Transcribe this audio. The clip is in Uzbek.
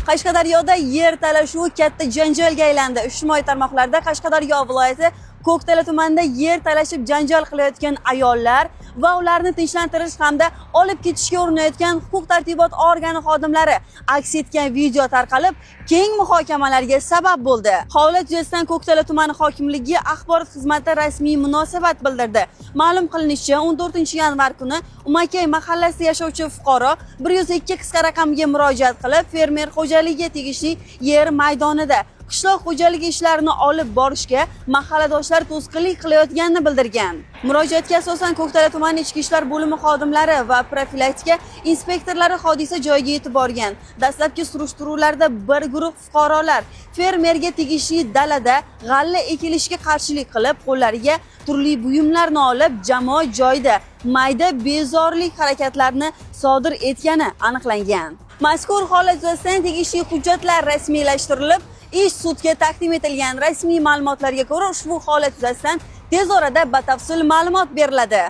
Qashqadaryoda yer talashuvi katta janjalga aylandi. Ijtimoiy tarmoqlarda Qashqadaryo viloyati Ko'ktala tumanida yer talashib janjal qilayotgan ayollar va ularni tinchlantirish hamda olib ketishga urinayotgan huquq-tartibot organi xodimlari aks etgan video tarqalib, keng muhokamalarga sabab bo'ldi. Holat yuzasidan Ko'ktala tumani hokimligi axborot xizmati rasmiy munosabat bildirdi. Ma'lum qilinishicha, 14-yanvar kuni Umakay mahallasida yashovchi fuqaro 102 qisqa raqamga murojaat qilib, fermer xo'jaligiga tegishli yer maydonida qishloq xo'jaligi ishlarini olib borishga mahalladoshlar to'sqinlik qilayotganini bildirgan. Murojaatga asosan Ko'ktala tumani ichki ishlar bo'limi xodimlari va profilaktika inspektorlari hodisa joyiga yetib borgan. Dastlabki surishtiruvlarda bir guruh fuqarolar fermerga tegishli dalada g'alla ekilishiga qarshilik qilib, qo'llariga turli buyumlarni olib, jamoat joyida mayda bezorilik harakatlarini sodir etgani aniqlangan. Mazkur holat yuzasidan tegishli hujjatlar rasmiylashtirilib, ish sudga taqdim etilgan. Rasmiy ma'lumotlarga ko'ra, ushbu holat yuzasidan tez orada batafsil ma'lumot beriladi.